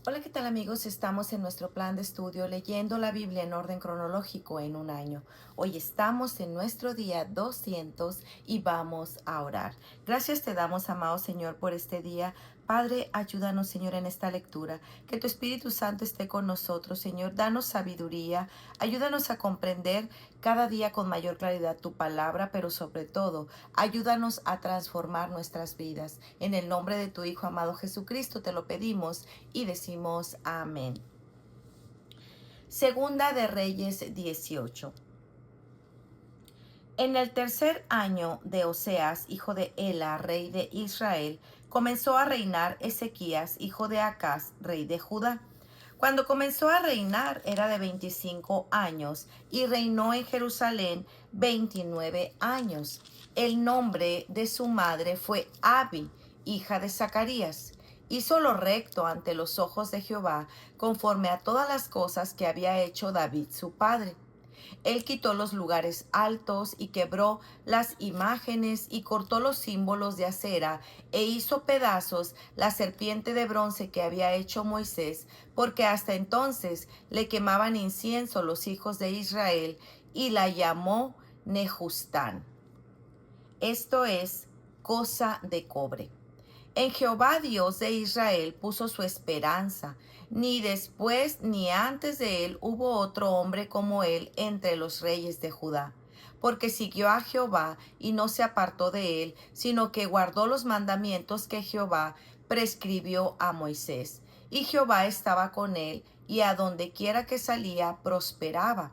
Hola, ¿qué tal amigos? Estamos en nuestro plan de estudio leyendo la Biblia en orden cronológico en un año. Hoy estamos en nuestro día 200 y vamos a orar. Gracias te damos, amado Señor, por este día. Padre, ayúdanos, Señor, en esta lectura. Que tu Espíritu Santo esté con nosotros, Señor. Danos sabiduría. Ayúdanos a comprender cada día con mayor claridad tu palabra, pero sobre todo, ayúdanos a transformar nuestras vidas. En el nombre de tu Hijo amado Jesucristo te lo pedimos y decimos amén. Segunda de Reyes 18. En el tercer año de Oseas, hijo de Ela, rey de Israel, comenzó a reinar Ezequías, hijo de Acaz, rey de Judá. Cuando comenzó a reinar era de 25 años y reinó en Jerusalén 29 años. El nombre de su madre fue Abi, hija de Zacarías. Hizo lo recto ante los ojos de Jehová, conforme a todas las cosas que había hecho David su padre. Él quitó los lugares altos y quebró las imágenes y cortó los símbolos de acera e hizo pedazos la serpiente de bronce que había hecho Moisés, porque hasta entonces le quemaban incienso los hijos de Israel, y la llamó Nehustán. Esto es cosa de cobre. En Jehová Dios de Israel puso su esperanza. Ni después ni antes de él hubo otro hombre como él entre los reyes de Judá. Porque siguió a Jehová y no se apartó de él, sino que guardó los mandamientos que Jehová prescribió a Moisés. Y Jehová estaba con él, y a donde quiera que salía prosperaba.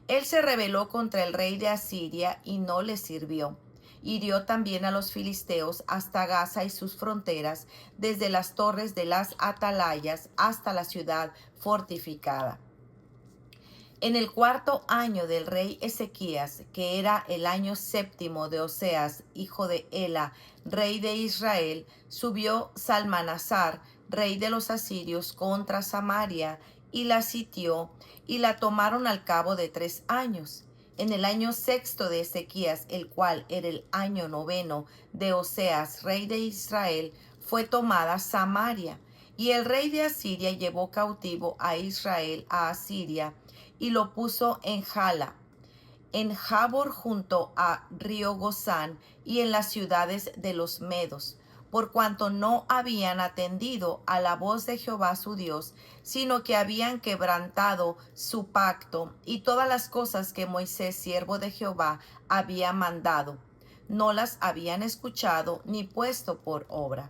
Él se rebeló contra el rey de Asiria y no le sirvió. Hirió también a los filisteos hasta Gaza y sus fronteras, desde las torres de las atalayas hasta la ciudad fortificada. En el cuarto año del rey Ezequías, que era el año séptimo de Oseas, hijo de Ela, rey de Israel, subió Salmanasar, rey de los asirios, contra Samaria, y la sitió, y la tomaron al cabo de 3 años. En el año sexto de Ezequías, el cual era el año noveno de Oseas, rey de Israel, fue tomada Samaria. Y el rey de Asiria llevó cautivo a Israel a Asiria, y lo puso en Jala, en Jabor junto a río Gozán, y en las ciudades de los medos, por cuanto no habían atendido a la voz de Jehová su Dios, sino que habían quebrantado su pacto y todas las cosas que Moisés, siervo de Jehová, había mandado. No las habían escuchado ni puesto por obra.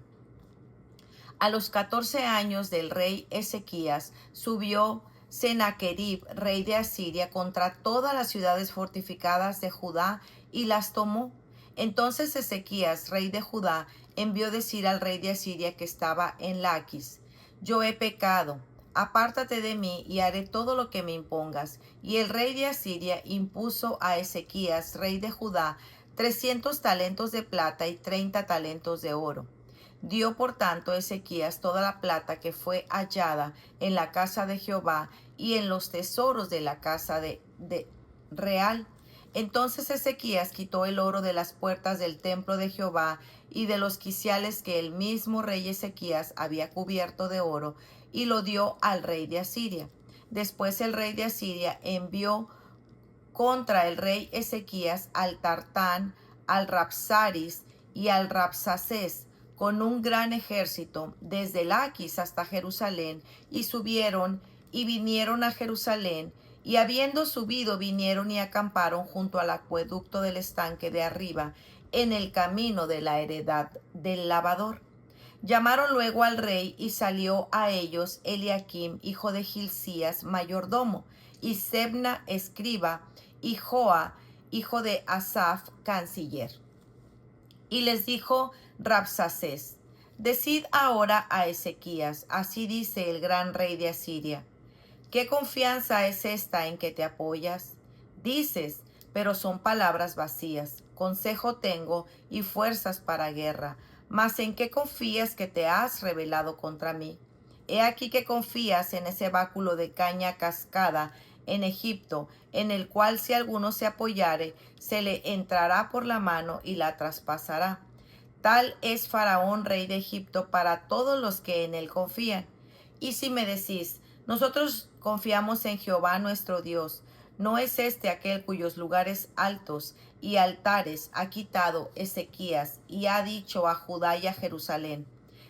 A los 14 años del rey Ezequías subió Sennacherib, rey de Asiria, contra todas las ciudades fortificadas de Judá y las tomó. Entonces Ezequías, rey de Judá, envió decir al rey de Asiria que estaba en Laquis: Yo he pecado, apártate de mí y haré todo lo que me impongas. Y el rey de Asiria impuso a Ezequías, rey de Judá, 300 talentos de plata y 30 talentos de oro. Dio por tanto Ezequías toda la plata que fue hallada en la casa de Jehová y en los tesoros de la casa de real. Entonces Ezequías quitó el oro de las puertas del templo de Jehová y de los quiciales que el mismo rey Ezequías había cubierto de oro, y lo dio al rey de Asiria. Después el rey de Asiria envió contra el rey Ezequías al Tartán, al Rapsaris y al Rapsacés, con un gran ejército desde Laquis hasta Jerusalén, y subieron y vinieron a Jerusalén, y habiendo subido vinieron y acamparon junto al acueducto del estanque de arriba, en el camino de la heredad del lavador. Llamaron luego al rey, y salió a ellos Eliaquim, hijo de Hilcías, mayordomo, y Sebna, escriba, y Joa, hijo de Asaph, canciller. Y les dijo Rabsacés: Decid ahora a Ezequías: así dice el gran rey de Asiria: ¿Qué confianza es esta en que te apoyas? Dices, pero son palabras vacías. Consejo tengo y fuerzas para guerra. Mas ¿en qué confías que te has rebelado contra mí? He aquí que confías en ese báculo de caña cascada en Egipto, en el cual si alguno se apoyare, se le entrará por la mano y la traspasará. Tal es Faraón, rey de Egipto, para todos los que en él confían. Y si me decís, nosotros confiamos en Jehová nuestro Dios, ¿no es este aquel cuyos lugares altos y altares ha quitado Ezequías y ha dicho a Judá y a Jerusalén: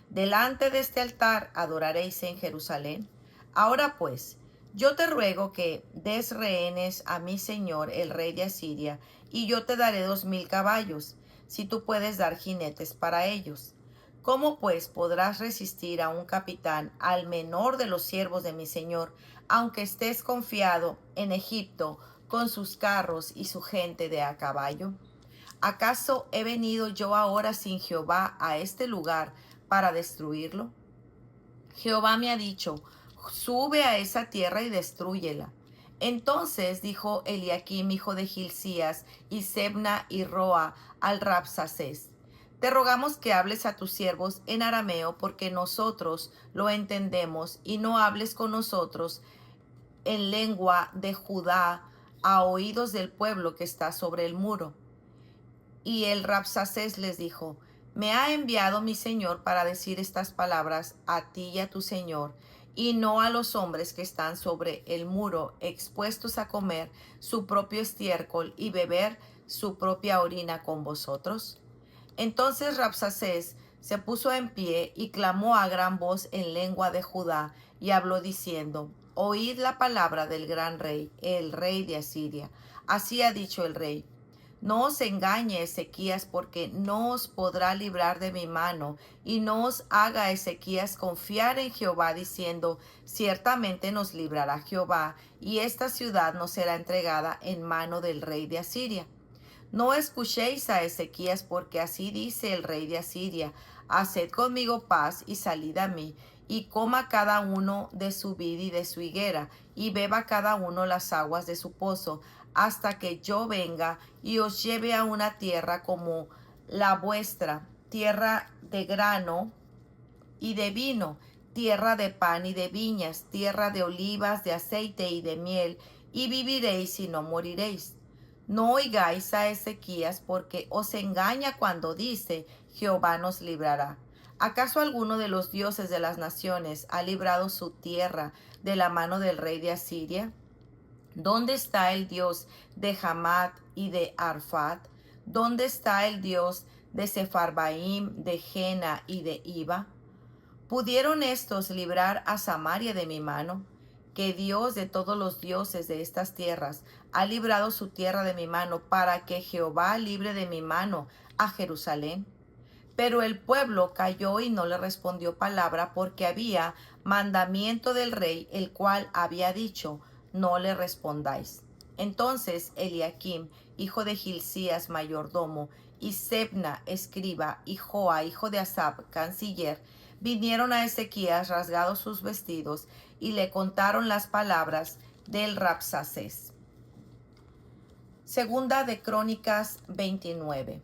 delante de este altar adoraréis en Jerusalén? Ahora pues, yo te ruego que des rehenes a mi señor el rey de Asiria, y yo te daré 2000 caballos, si tú puedes dar jinetes para ellos. ¿Cómo pues podrás resistir a un capitán, al menor de los siervos de mi señor, aunque estés confiado en Egipto con sus carros y su gente de a caballo? ¿Acaso he venido yo ahora sin Jehová a este lugar para destruirlo? Jehová me ha dicho: sube a esa tierra y destrúyela. Entonces dijo Eliaquim, hijo de Hilcías, y Sebna y Roa al Rabsacés: te rogamos que hables a tus siervos en arameo, porque nosotros lo entendemos, y no hables con nosotros en lengua de Judá a oídos del pueblo que está sobre el muro. Y el Rabsacés les dijo: me ha enviado mi señor para decir estas palabras a ti y a tu señor, y no a los hombres que están sobre el muro, expuestos a comer su propio estiércol y beber su propia orina con vosotros. Entonces Rabsacés se puso en pie y clamó a gran voz en lengua de Judá, y habló diciendo: oíd la palabra del gran rey, el rey de Asiria. Así ha dicho el rey: no os engañe Ezequías, porque no os podrá librar de mi mano, y no os haga Ezequías confiar en Jehová, diciendo: ciertamente nos librará Jehová, y esta ciudad nos será entregada en mano del rey de Asiria. No escuchéis a Ezequías, porque así dice el rey de Asiria: haced conmigo paz y salid a mí, y coma cada uno de su vid y de su higuera, y beba cada uno las aguas de su pozo, hasta que yo venga y os lleve a una tierra como la vuestra, tierra de grano y de vino, tierra de pan y de viñas, tierra de olivas, de aceite y de miel, y viviréis y no moriréis. No oigáis a Ezequías, porque os engaña cuando dice: Jehová nos librará. ¿Acaso alguno de los dioses de las naciones ha librado su tierra de la mano del rey de Asiria? ¿Dónde está el Dios de Hamat y de Arfat? ¿Dónde está el Dios de Sepharvaim, de Jena y de Iva? ¿Pudieron estos librar a Samaria de mi mano? Que Dios de todos los dioses de estas tierras ha librado su tierra de mi mano, para que Jehová libre de mi mano a Jerusalén. Pero el pueblo calló y no le respondió palabra, porque había mandamiento del rey, el cual había dicho: no le respondáis. Entonces Eliaquim, hijo de Hilcías, mayordomo, y Sebna, escriba, y Joa, hijo de Asaph, canciller, vinieron a Ezequías rasgados sus vestidos, y le contaron las palabras del Rabsacés. Segunda de Crónicas 29.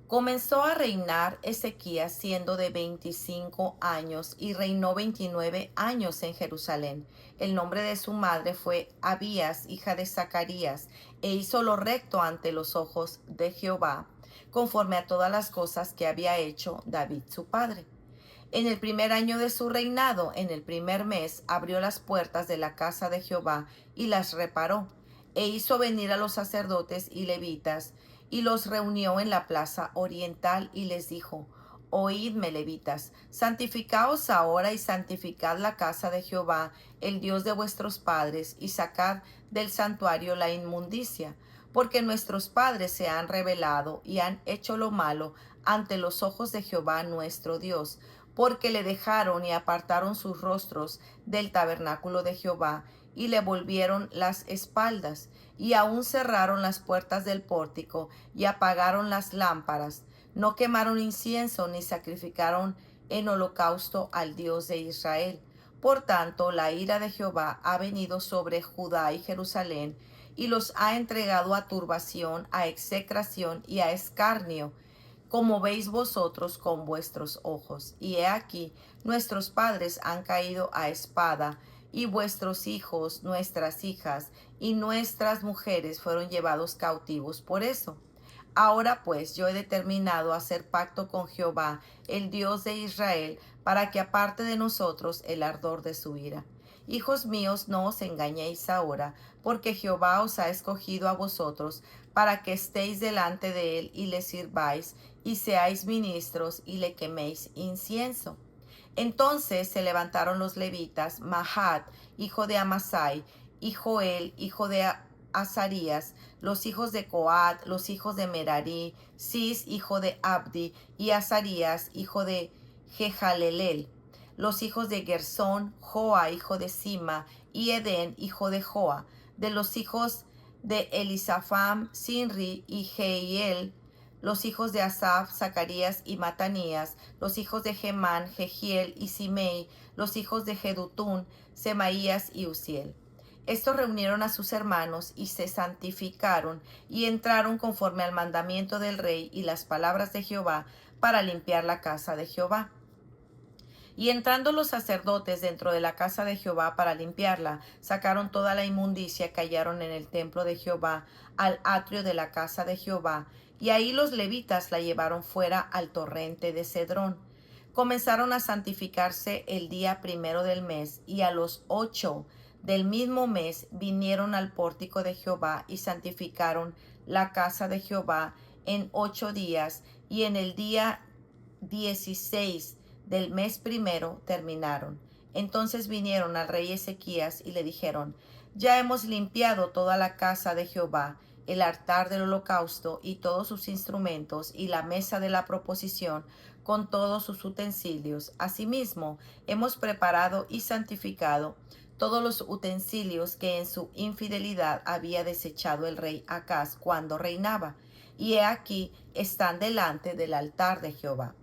Comenzó a reinar Ezequías siendo de 25 años, y reinó 29 años en Jerusalén. El nombre de su madre fue Abías, hija de Zacarías, e hizo lo recto ante los ojos de Jehová, conforme a todas las cosas que había hecho David su padre. En el primer año de su reinado, en el primer mes, abrió las puertas de la casa de Jehová y las reparó, e hizo venir a los sacerdotes y levitas, y los reunió en la plaza oriental, y les dijo: oídme, levitas, santificaos ahora y santificad la casa de Jehová, el Dios de vuestros padres, y sacad del santuario la inmundicia, porque nuestros padres se han rebelado y han hecho lo malo ante los ojos de Jehová nuestro Dios, porque le dejaron y apartaron sus rostros del tabernáculo de Jehová, y le volvieron las espaldas, y aún cerraron las puertas del pórtico, y apagaron las lámparas. No quemaron incienso, ni sacrificaron en holocausto al Dios de Israel. Por tanto, la ira de Jehová ha venido sobre Judá y Jerusalén, y los ha entregado a turbación, a execración y a escarnio, como veis vosotros con vuestros ojos. Y he aquí, nuestros padres han caído a espada, y vuestros hijos, nuestras hijas y nuestras mujeres fueron llevados cautivos por eso. Ahora pues yo he determinado hacer pacto con Jehová, el Dios de Israel, para que aparte de nosotros el ardor de su ira. Hijos míos, no os engañéis ahora, porque Jehová os ha escogido a vosotros para que estéis delante de él y le sirváis, y seáis ministros y le queméis incienso. Entonces se levantaron los levitas, Mahat, hijo de Amasai, y Joel, hijo de Azarías, los hijos de Coat, los hijos de Merari, Cis, hijo de Abdi, y Azarías, hijo de Jehalelel, los hijos de Gersón, Joa, hijo de Sima, y Edén, hijo de Joa, de los hijos de Elisafam, Sinri y Jehiel, los hijos de Asaf, Zacarías y Matanías, los hijos de Gemán, Jehiel y Simei, los hijos de Jedutún, Semaías y Uziel. Estos reunieron a sus hermanos y se santificaron y entraron conforme al mandamiento del rey y las palabras de Jehová para limpiar la casa de Jehová. Y entrando los sacerdotes dentro de la casa de Jehová para limpiarla, sacaron toda la inmundicia que hallaron en el templo de Jehová al atrio de la casa de Jehová, y ahí los levitas la llevaron fuera al torrente de Cedrón. Comenzaron a santificarse el día primero del mes, y a los 8 del mismo mes vinieron al pórtico de Jehová y santificaron la casa de Jehová en 8 días, y en el día 16 del mes primero terminaron. Entonces vinieron al rey Ezequías y le dijeron: ya hemos limpiado toda la casa de Jehová, el altar del holocausto y todos sus instrumentos, y la mesa de la proposición con todos sus utensilios. Asimismo, hemos preparado y santificado todos los utensilios que en su infidelidad había desechado el rey Acaz cuando reinaba, y he aquí están delante del altar de Jehová.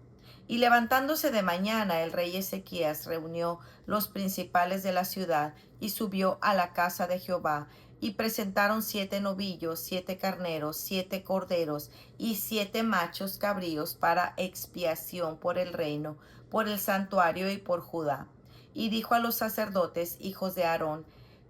Y levantándose de mañana, el rey Ezequías reunió los principales de la ciudad y subió a la casa de Jehová, y presentaron 7 novillos, 7 carneros, 7 corderos y 7 machos cabríos para expiación por el reino, por el santuario y por Judá. Y dijo a los sacerdotes, hijos de Aarón,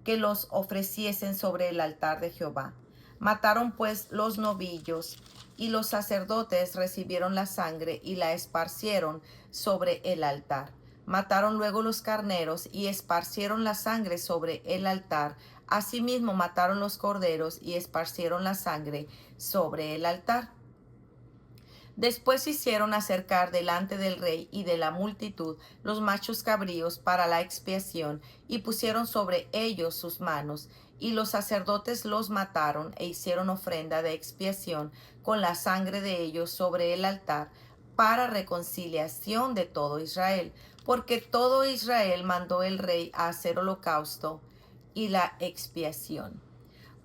que los ofreciesen sobre el altar de Jehová. Mataron pues los novillos, y los sacerdotes recibieron la sangre y la esparcieron sobre el altar. Mataron luego los carneros y esparcieron la sangre sobre el altar. Asimismo mataron los corderos y esparcieron la sangre sobre el altar. Después hicieron acercar delante del rey y de la multitud los machos cabríos para la expiación, y pusieron sobre ellos sus manos, y los sacerdotes los mataron e hicieron ofrenda de expiación con la sangre de ellos sobre el altar, para reconciliación de todo Israel, porque todo Israel mandó el rey a hacer holocausto y la expiación.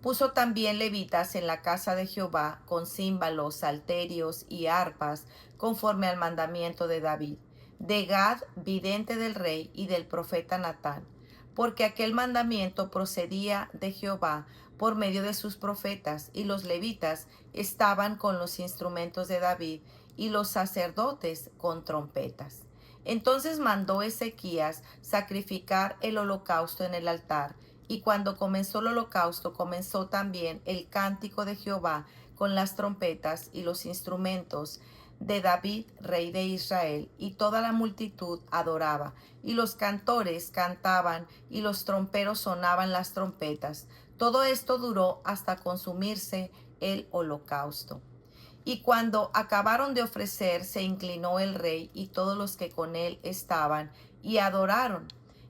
Puso también levitas en la casa de Jehová con címbalos, salterios y arpas, conforme al mandamiento de David, de Gad, vidente del rey, y del profeta Natán, porque aquel mandamiento procedía de Jehová por medio de sus profetas, y los levitas estaban con los instrumentos de David, y los sacerdotes con trompetas. Entonces mandó Ezequías sacrificar el holocausto en el altar, y cuando comenzó el holocausto, comenzó también el cántico de Jehová con las trompetas y los instrumentos de David, rey de Israel, y toda la multitud adoraba, y los cantores cantaban, y los tromperos sonaban las trompetas. Todo esto duró hasta consumirse el holocausto. Y cuando acabaron de ofrecer, se inclinó el rey y todos los que con él estaban, y adoraron.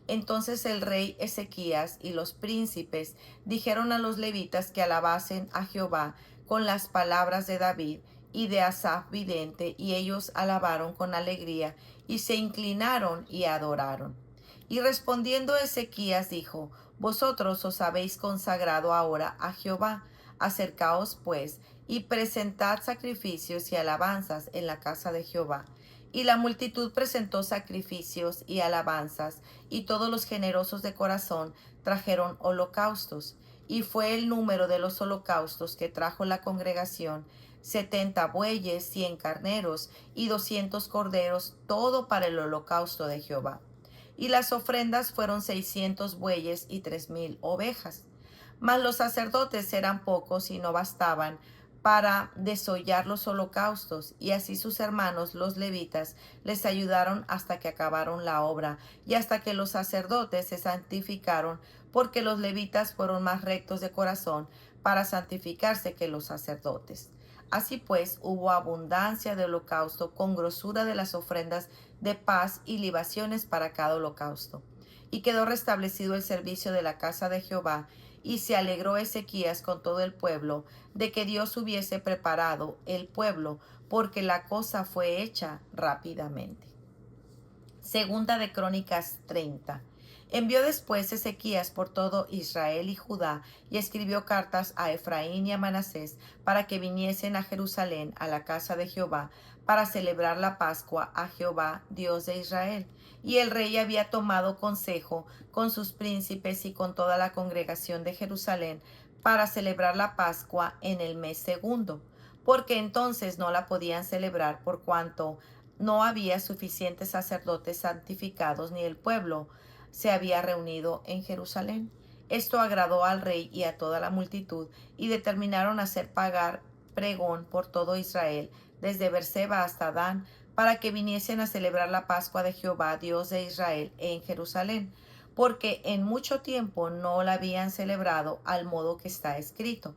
Entonces el rey Ezequías y los príncipes dijeron a los levitas que alabasen a Jehová con las palabras de David y de Asaf vidente, y ellos alabaron con alegría, y se inclinaron y adoraron. Y respondiendo Ezequías dijo: vosotros os habéis consagrado ahora a Jehová. Acercaos pues, y presentad sacrificios y alabanzas en la casa de Jehová. Y la multitud presentó sacrificios y alabanzas, y todos los generosos de corazón trajeron holocaustos. Y fue el número de los holocaustos que trajo la congregación 70 bueyes, 100 carneros y 200 corderos, todo para el holocausto de Jehová. Y las ofrendas fueron 600 bueyes y 3000 ovejas. Mas los sacerdotes eran pocos y no bastaban para desollar los holocaustos, y así sus hermanos los levitas les ayudaron hasta que acabaron la obra, y hasta que los sacerdotes se santificaron, porque los levitas fueron más rectos de corazón para santificarse que los sacerdotes. Así pues, hubo abundancia de holocausto con grosura de las ofrendas de paz y libaciones para cada holocausto. Y quedó restablecido el servicio de la casa de Jehová, y se alegró Ezequías con todo el pueblo de que Dios hubiese preparado el pueblo, porque la cosa fue hecha rápidamente. Segunda de Crónicas 30. Envió después Ezequías por todo Israel y Judá, y escribió cartas a Efraín y a Manasés para que viniesen a Jerusalén, a la casa de Jehová, para celebrar la Pascua a Jehová, Dios de Israel. Y el rey había tomado consejo con sus príncipes y con toda la congregación de Jerusalén para celebrar la Pascua en el mes segundo, porque entonces no la podían celebrar por cuanto no había suficientes sacerdotes santificados, ni el pueblo se había reunido en Jerusalén. Esto agradó al rey y a toda la multitud, y determinaron hacer pagar pregón por todo Israel, desde Berseba hasta Dan, para que viniesen a celebrar la Pascua de Jehová, Dios de Israel, en Jerusalén, porque en mucho tiempo no la habían celebrado al modo que está escrito.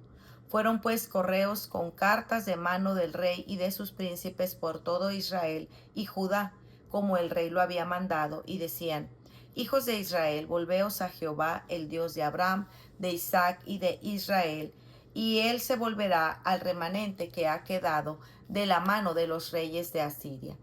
Fueron pues correos con cartas de mano del rey y de sus príncipes por todo Israel y Judá, como el rey lo había mandado, y decían: Hijos de Israel, volveos a Jehová, el Dios de Abraham, de Isaac y de Israel, y él se volverá al remanente que ha quedado de la mano de los reyes de Asiria.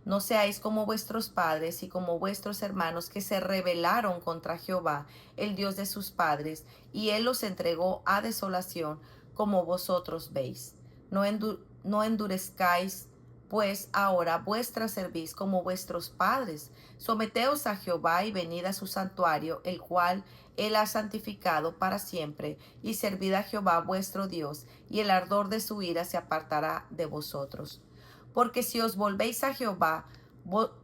No seáis como vuestros padres y como vuestros hermanos, que se rebelaron contra Jehová, el Dios de sus padres, y él los entregó a desolación, como vosotros veis. No endurezcáis pues ahora vuestra cerviz como vuestros padres. Someteos a Jehová y venid a su santuario, el cual él ha santificado para siempre, y servid a Jehová vuestro Dios, y el ardor de su ira se apartará de vosotros. Porque si os volvéis a Jehová,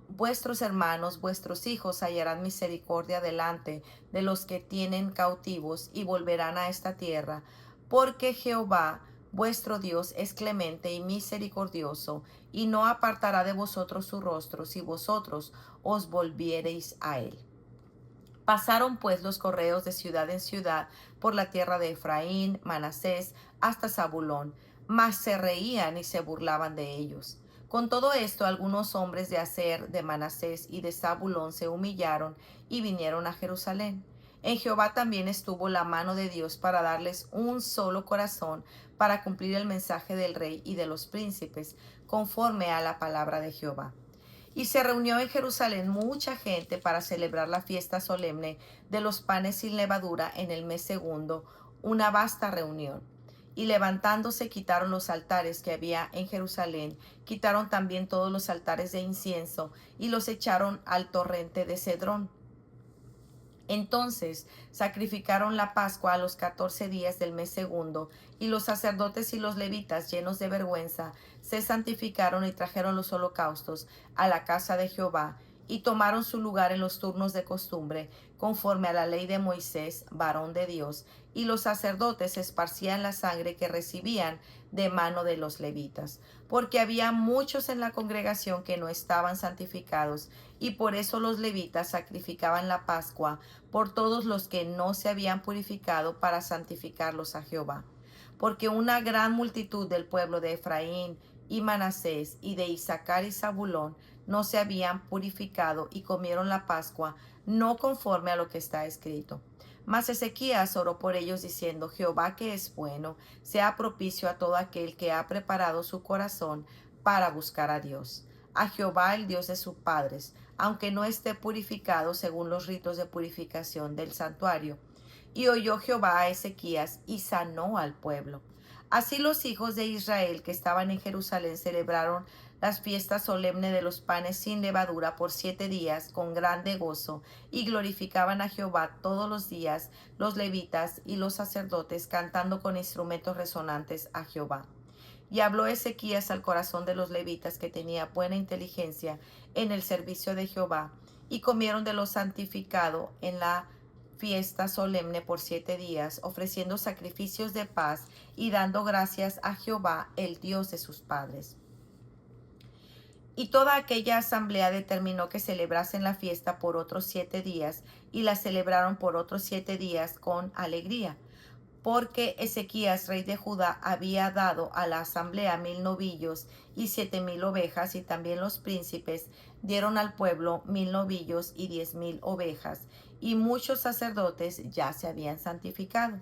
vuestros hermanos, vuestros hijos hallarán misericordia delante de los que tienen cautivos, y volverán a esta tierra, porque Jehová vuestro Dios es clemente y misericordioso, y no apartará de vosotros su rostro, si vosotros os volviereis a él. Pasaron pues los correos de ciudad en ciudad por la tierra de Efraín, Manasés, hasta Zabulón, mas se reían y se burlaban de ellos. Con todo esto, algunos hombres de Aser, de Manasés y de Zabulón se humillaron y vinieron a Jerusalén. En Jehová también estuvo la mano de Dios para darles un solo corazón, para cumplir el mensaje del rey y de los príncipes, conforme a la palabra de Jehová. Y se reunió en Jerusalén mucha gente para celebrar la fiesta solemne de los panes sin levadura en el mes segundo, una vasta reunión. Y levantándose quitaron los altares que había en Jerusalén, quitaron también todos los altares de incienso, y los echaron al torrente de Cedrón. Entonces sacrificaron la Pascua a los 14 días del mes segundo, y los sacerdotes y los levitas, llenos de vergüenza, se santificaron y trajeron los holocaustos a la casa de Jehová, y tomaron su lugar en los turnos de costumbre, conforme a la ley de Moisés, varón de Dios, y los sacerdotes esparcían la sangre que recibían de mano de los levitas, porque había muchos en la congregación que no estaban santificados, y por eso los levitas sacrificaban la Pascua por todos los que no se habían purificado, para santificarlos a Jehová. Porque una gran multitud del pueblo de Efraín y Manasés y de Isaacar y Zabulón no se habían purificado, y comieron la Pascua no conforme a lo que está escrito. Mas Ezequías oró por ellos diciendo: Jehová, que es bueno, sea propicio a todo aquel que ha preparado su corazón para buscar a Dios, a Jehová el Dios de sus padres, aunque no esté purificado según los ritos de purificación del santuario. Y oyó Jehová a Ezequías y sanó al pueblo. Así los hijos de Israel que estaban en Jerusalén celebraron las fiestas solemnes de los panes sin levadura por 7 días con grande gozo, y glorificaban a Jehová todos los días los levitas y los sacerdotes, cantando con instrumentos resonantes a Jehová. Y habló Ezequías al corazón de los levitas, que tenía buena inteligencia en el servicio de Jehová, y comieron de lo santificado en la fiesta solemne por 7 días, ofreciendo sacrificios de paz y dando gracias a Jehová, el Dios de sus padres. Y toda aquella asamblea determinó que celebrasen la fiesta por otros 7 días, y la celebraron por otros 7 días con alegría, porque Ezequías, rey de Judá, había dado a la asamblea 1000 novillos y 7000 ovejas, y también los príncipes dieron al pueblo 1000 novillos y 10000 ovejas, y muchos sacerdotes ya se habían santificado.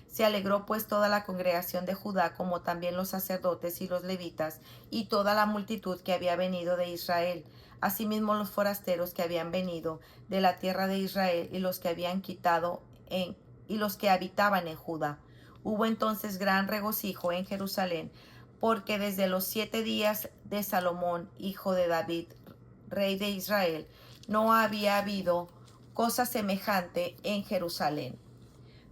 Se alegró pues toda la congregación de Judá, como también los sacerdotes y los levitas, y toda la multitud que había venido de Israel, asimismo los forasteros que habían venido de la tierra de Israel, y los que habían quitado y los que habitaban en Judá. Hubo entonces gran regocijo en Jerusalén, porque desde los 7 días de Salomón, hijo de David, rey de Israel, no había habido cosa semejante en Jerusalén.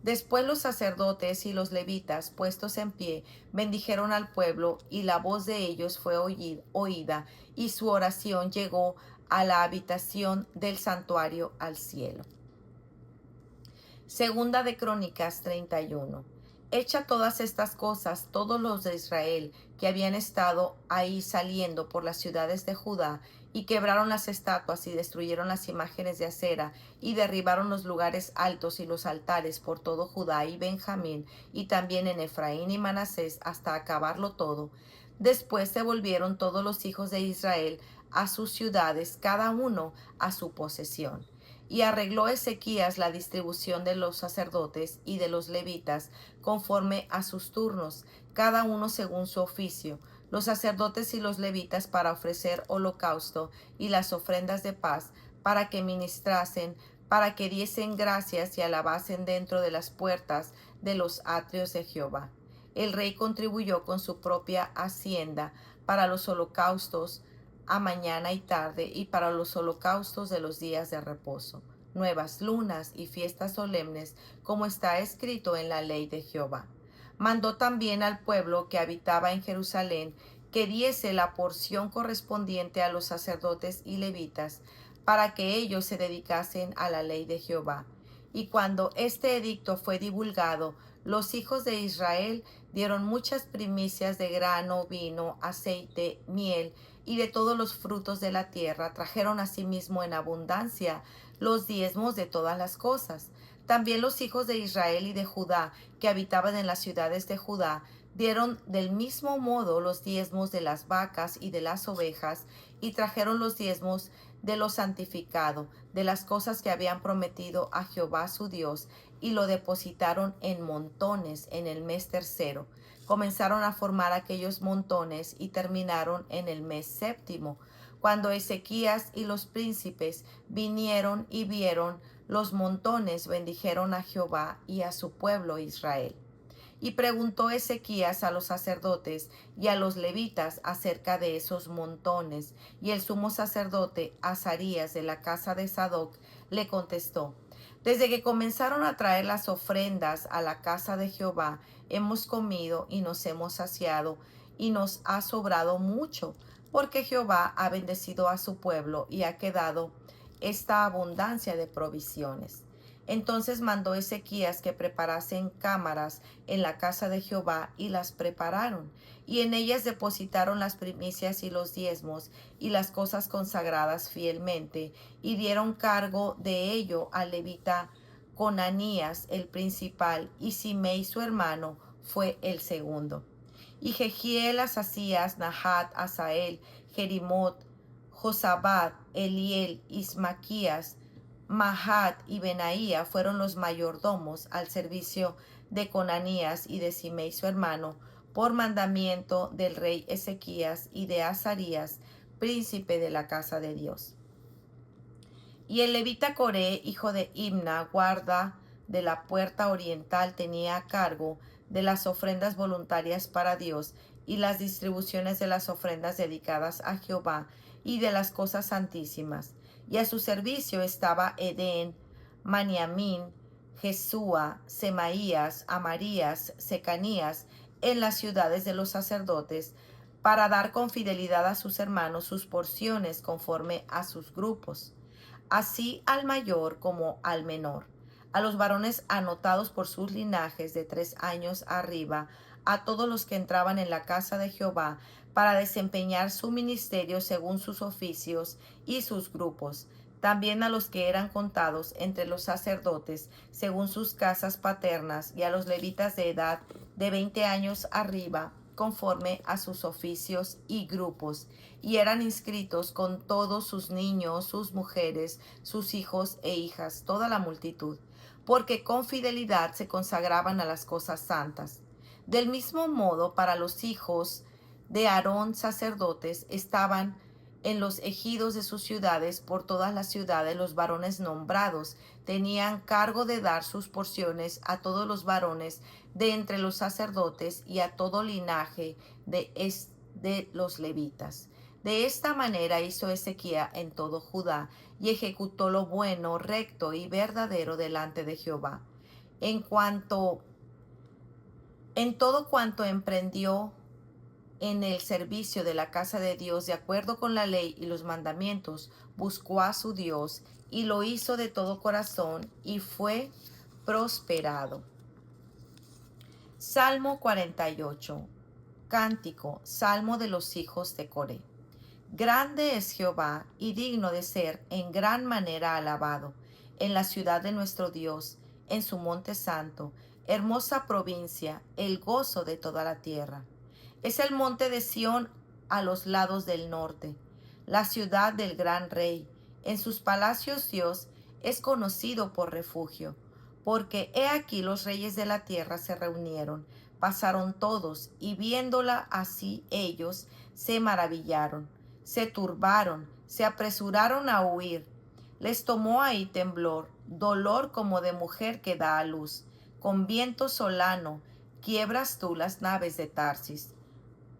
Después los sacerdotes y los levitas, puestos en pie, bendijeron al pueblo, y la voz de ellos fue oída, y su oración llegó a la habitación del santuario al cielo. Segunda de Crónicas 31. Hecha todas estas cosas, todos los de Israel que habían estado ahí saliendo por las ciudades de Judá, y quebraron las estatuas y destruyeron las imágenes de acera, y derribaron los lugares altos y los altares por todo Judá y Benjamín, y también en Efraín y Manasés, hasta acabarlo todo. Después se volvieron todos los hijos de Israel a sus ciudades, cada uno a su posesión. Y arregló Ezequías la distribución de los sacerdotes y de los levitas conforme a sus turnos, cada uno según su oficio, los sacerdotes y los levitas para ofrecer holocausto y las ofrendas de paz, para que ministrasen, para que diesen gracias y alabasen dentro de las puertas de los atrios de Jehová. El rey contribuyó con su propia hacienda para los holocaustos a mañana y tarde, y para los holocaustos de los días de reposo, nuevas lunas y fiestas solemnes, como está escrito en la ley de Jehová. Mandó también al pueblo que habitaba en Jerusalén que diese la porción correspondiente a los sacerdotes y levitas, para que ellos se dedicasen a la ley de Jehová. Y cuando este edicto fue divulgado, los hijos de Israel dieron muchas primicias de grano, vino, aceite, miel, y de todos los frutos de la tierra. Trajeron asimismo en abundancia los diezmos de todas las cosas. También los hijos de Israel y de Judá, que habitaban en las ciudades de Judá, dieron del mismo modo los diezmos de las vacas y de las ovejas, y trajeron los diezmos de lo santificado, de las cosas que habían prometido a Jehová su Dios, y lo depositaron en montones en el mes tercero. Comenzaron a formar aquellos montones y terminaron en el mes séptimo, cuando Ezequías y los príncipes vinieron y vieron los montones, bendijeron a Jehová y a su pueblo Israel. Y preguntó Ezequías a los sacerdotes y a los levitas acerca de esos montones, y el sumo sacerdote Azarías de la casa de Sadoc le contestó: desde que comenzaron a traer las ofrendas a la casa de Jehová, hemos comido y nos hemos saciado, y nos ha sobrado mucho, porque Jehová ha bendecido a su pueblo y ha quedado esta abundancia de provisiones. Entonces mandó Ezequías que preparasen cámaras en la casa de Jehová, y las prepararon, y en ellas depositaron las primicias y los diezmos y las cosas consagradas fielmente, y dieron cargo de ello al levita Conanías el principal, y Simei su hermano fue el segundo. Y Jehiel, Asasías, Nahat, Asael, Jerimot, Josabad, Eliel, Ismaquías, Mahat y Benaía fueron los mayordomos al servicio de Conanías y de Simei su hermano, por mandamiento del rey Ezequías y de Azarías, príncipe de la casa de Dios. Y el levita Coré, hijo de Imna, guarda de la puerta oriental, tenía a cargo de las ofrendas voluntarias para Dios y las distribuciones de las ofrendas dedicadas a Jehová y de las cosas santísimas. Y a su servicio estaba Edén, Maniamín, Jesúa, Semaías, Amarías, Secanías, en las ciudades de los sacerdotes, para dar con fidelidad a sus hermanos sus porciones conforme a sus grupos, así al mayor como al menor. a los varones anotados por sus linajes de 3 años arriba, a todos los que entraban en la casa de Jehová para desempeñar su ministerio según sus oficios y sus grupos, también a los que eran contados entre los sacerdotes según sus casas paternas, y a los levitas de edad de 20 años arriba, conforme a sus oficios y grupos, y eran inscritos con todos sus niños, sus mujeres, sus hijos e hijas, toda la multitud, porque con fidelidad se consagraban a las cosas santas. Del mismo modo, para los hijos de Aarón sacerdotes estaban en los ejidos de sus ciudades, por todas las ciudades, los varones nombrados tenían cargo de dar sus porciones a todos los varones de entre los sacerdotes y a todo linaje de los levitas. De esta manera hizo Ezequías en todo Judá, y ejecutó lo bueno, recto y verdadero delante de Jehová. En todo cuanto emprendió en el servicio de la casa de Dios, de acuerdo con la ley y los mandamientos, buscó a su Dios y lo hizo de todo corazón y fue prosperado. Salmo 48. Cántico, salmo de los hijos de Coré. Grande es Jehová y digno de ser en gran manera alabado, en la ciudad de nuestro Dios, en su monte santo, hermosa provincia, el gozo de toda la tierra. Es el monte de Sión a los lados del norte, la ciudad del gran rey. En sus palacios Dios es conocido por refugio, porque he aquí los reyes de la tierra se reunieron, pasaron todos, y viéndola así ellos se maravillaron, se turbaron, se apresuraron a huir. Les tomó ahí temblor, dolor como de mujer que da a luz. Con viento solano quiebras tú las naves de Tarsis.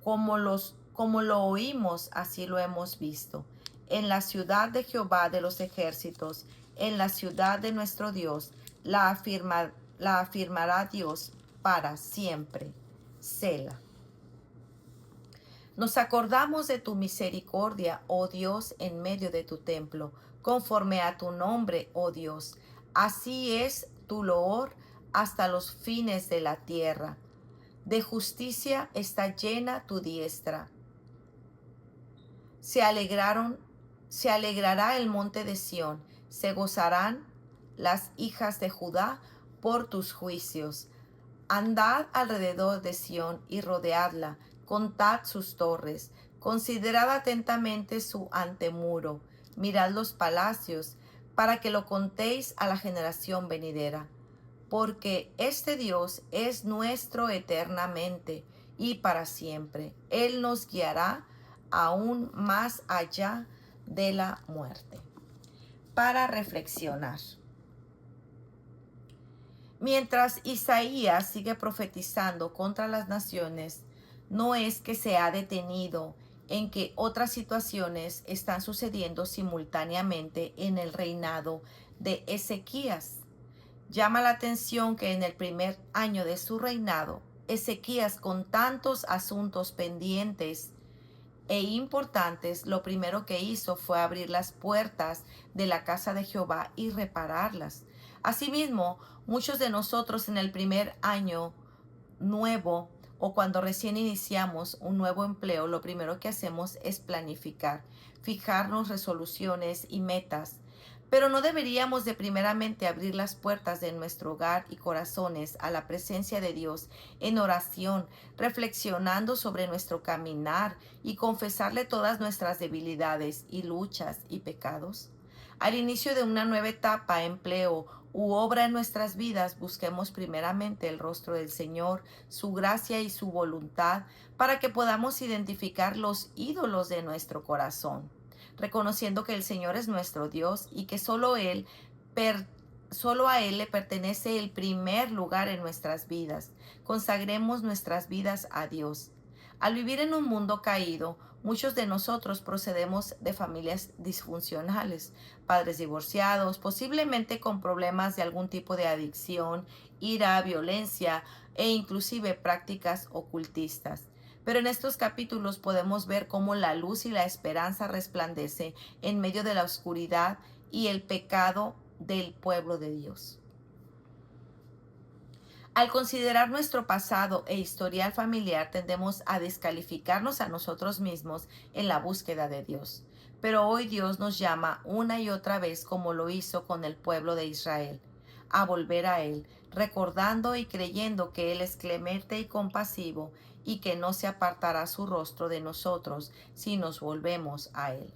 Como lo oímos, así lo hemos visto. En la ciudad de Jehová de los ejércitos, en la ciudad de nuestro Dios, la afirmará Dios para siempre. Sela. Nos acordamos de tu misericordia, oh Dios, en medio de tu templo, conforme a tu nombre, oh Dios. Así es tu loor hasta los fines de la tierra. De justicia está llena tu diestra. Se alegrará el monte de Sión, se gozarán las hijas de Judá por tus juicios. Andad alrededor de Sión y rodeadla, contad sus torres, considerad atentamente su antemuro, mirad los palacios, para que lo contéis a la generación venidera. Porque este Dios es nuestro eternamente y para siempre. Él nos guiará aún más allá de la muerte. Para reflexionar. Mientras Isaías sigue profetizando contra las naciones, no es que se ha detenido en que otras situaciones están sucediendo simultáneamente en el reinado de Ezequías. Llama la atención que en el primer año de su reinado, Ezequías, con tantos asuntos pendientes e importantes, lo primero que hizo fue abrir las puertas de la casa de Jehová y repararlas. Asimismo, muchos de nosotros en el primer año nuevo o cuando recién iniciamos un nuevo empleo, lo primero que hacemos es planificar, fijarnos resoluciones y metas. Pero no deberíamos de primeramente abrir las puertas de nuestro hogar y corazones a la presencia de Dios en oración, reflexionando sobre nuestro caminar y confesarle todas nuestras debilidades y luchas y pecados. Al inicio de una nueva etapa, empleo u obra en nuestras vidas, busquemos primeramente el rostro del Señor, su gracia y su voluntad, para que podamos identificar los ídolos de nuestro corazón, reconociendo que el Señor es nuestro Dios y que solo a Él le pertenece el primer lugar en nuestras vidas. Consagremos nuestras vidas a Dios. Al vivir en un mundo caído, muchos de nosotros procedemos de familias disfuncionales, padres divorciados, posiblemente con problemas de algún tipo de adicción, ira, violencia e inclusive prácticas ocultistas. Pero en estos capítulos podemos ver cómo la luz y la esperanza resplandece en medio de la oscuridad y el pecado del pueblo de Dios. Al considerar nuestro pasado e historial familiar, tendemos a descalificarnos a nosotros mismos en la búsqueda de Dios. Pero hoy Dios nos llama una y otra vez, como lo hizo con el pueblo de Israel, a volver a Él, recordando y creyendo que Él es clemente y compasivo y que no se apartará su rostro de nosotros si nos volvemos a Él.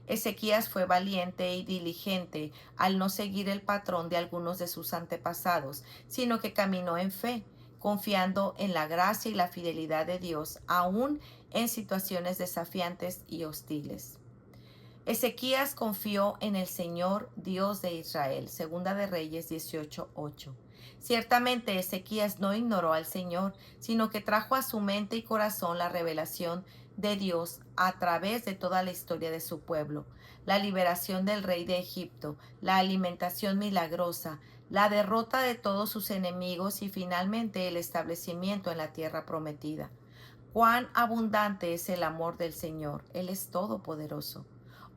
Ezequías fue valiente y diligente al no seguir el patrón de algunos de sus antepasados, sino que caminó en fe, confiando en la gracia y la fidelidad de Dios, aún en situaciones desafiantes y hostiles. Ezequías confió en el Señor Dios de Israel. Segunda de Reyes 18:8. Ciertamente Ezequías no ignoró al Señor, sino que trajo a su mente y corazón la revelación de Dios a través de toda la historia de su pueblo, la liberación del rey de Egipto, la alimentación milagrosa, la derrota de todos sus enemigos y finalmente el establecimiento en la tierra prometida. Cuán abundante es el amor del Señor. Él es todopoderoso.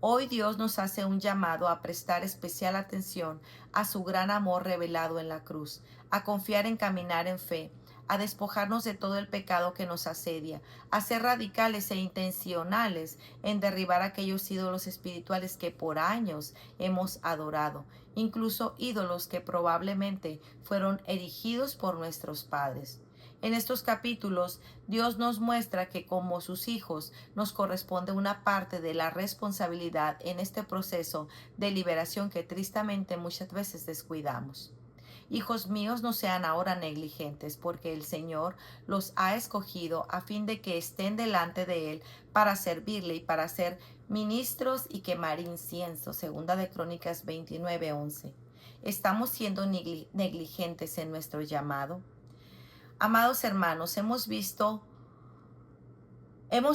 Hoy Dios nos hace un llamado a prestar especial atención a su gran amor revelado en la cruz, a confiar en caminar en fe, a despojarnos de todo el pecado que nos asedia, a ser radicales e intencionales en derribar aquellos ídolos espirituales que por años hemos adorado, incluso ídolos que probablemente fueron erigidos por nuestros padres. En estos capítulos, Dios nos muestra que como sus hijos nos corresponde una parte de la responsabilidad en este proceso de liberación que tristemente muchas veces descuidamos. Hijos míos, no sean ahora negligentes, porque el Señor los ha escogido a fin de que estén delante de Él para servirle y para ser ministros y quemar incienso. Segunda de Crónicas 29:11. ¿Estamos siendo negligentes en nuestro llamado? Amados hermanos, hemos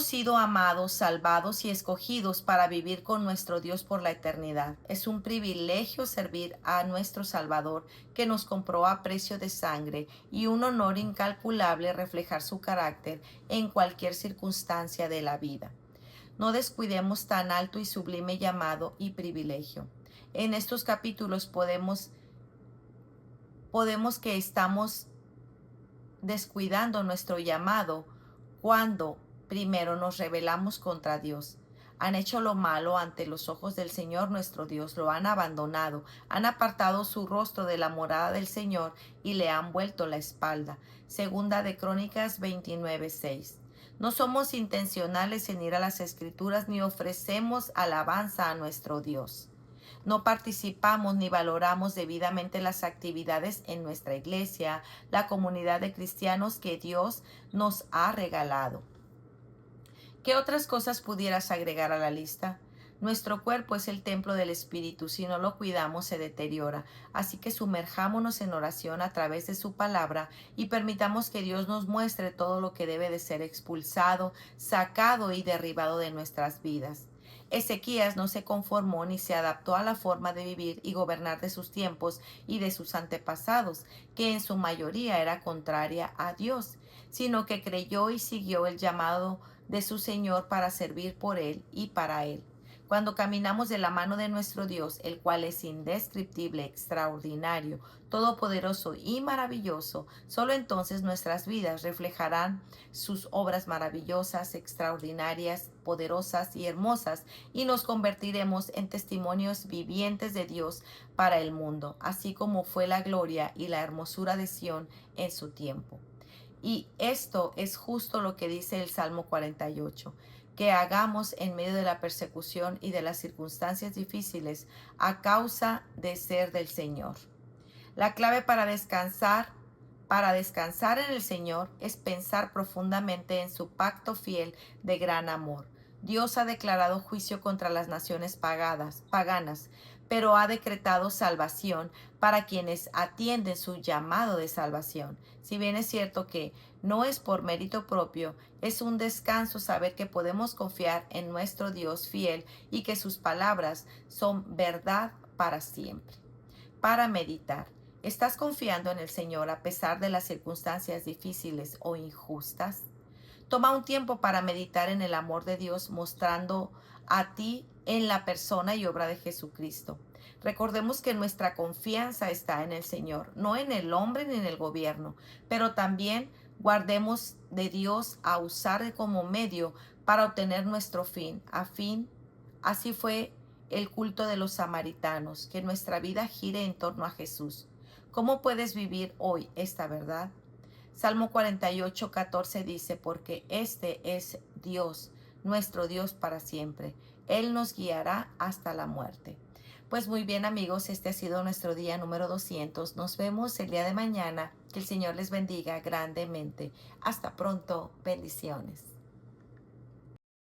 sido amados, salvados y escogidos para vivir con nuestro Dios por la eternidad. Es un privilegio servir a nuestro Salvador, que nos compró a precio de sangre, y un honor incalculable reflejar su carácter en cualquier circunstancia de la vida. No descuidemos tan alto y sublime llamado y privilegio. En estos capítulos podemos que estamos descuidando nuestro llamado cuando primero nos rebelamos contra Dios. Han hecho lo malo ante los ojos del Señor nuestro Dios, lo han abandonado, han apartado su rostro de la morada del Señor y le han vuelto la espalda. Segunda de Crónicas 29:6. No somos intencionales en ir a las Escrituras ni ofrecemos alabanza a nuestro Dios. No participamos ni valoramos debidamente las actividades en nuestra iglesia, la comunidad de cristianos que Dios nos ha regalado. ¿Qué otras cosas pudieras agregar a la lista? Nuestro cuerpo es el templo del Espíritu. Si no lo cuidamos, se deteriora. Así que sumerjámonos en oración a través de su palabra y permitamos que Dios nos muestre todo lo que debe de ser expulsado, sacado y derribado de nuestras vidas. Ezequías no se conformó ni se adaptó a la forma de vivir y gobernar de sus tiempos y de sus antepasados, que en su mayoría era contraria a Dios, sino que creyó y siguió el llamado de su Señor para servir por Él y para Él. Cuando caminamos de la mano de nuestro Dios, el cual es indescriptible, extraordinario, todopoderoso y maravilloso, solo entonces nuestras vidas reflejarán sus obras maravillosas, extraordinarias, poderosas y hermosas, y nos convertiremos en testimonios vivientes de Dios para el mundo, así como fue la gloria y la hermosura de Sión en su tiempo. Y esto es justo lo que dice el Salmo 48, que hagamos en medio de la persecución y de las circunstancias difíciles a causa de ser del Señor. La clave para descansar en el Señor es pensar profundamente en su pacto fiel de gran amor. Dios ha declarado juicio contra las naciones paganas, pero ha decretado salvación para quienes atienden su llamado de salvación. Si bien es cierto que no es por mérito propio, es un descanso saber que podemos confiar en nuestro Dios fiel y que sus palabras son verdad para siempre. Para meditar. ¿Estás confiando en el Señor a pesar de las circunstancias difíciles o injustas? Toma un tiempo para meditar en el amor de Dios mostrando a ti en la persona y obra de Jesucristo. Recordemos que nuestra confianza está en el Señor, no en el hombre ni en el gobierno, pero también guardemos de Dios a usar como medio para obtener nuestro fin. Así fue el culto de los samaritanos, que nuestra vida gire en torno a Jesús. ¿Cómo puedes vivir hoy esta verdad? Salmo 48:14 dice, porque este es Dios, nuestro Dios para siempre. Él nos guiará hasta la muerte. Pues muy bien amigos, este ha sido nuestro día número 200. Nos vemos el día de mañana. Que el Señor les bendiga grandemente. Hasta pronto. Bendiciones.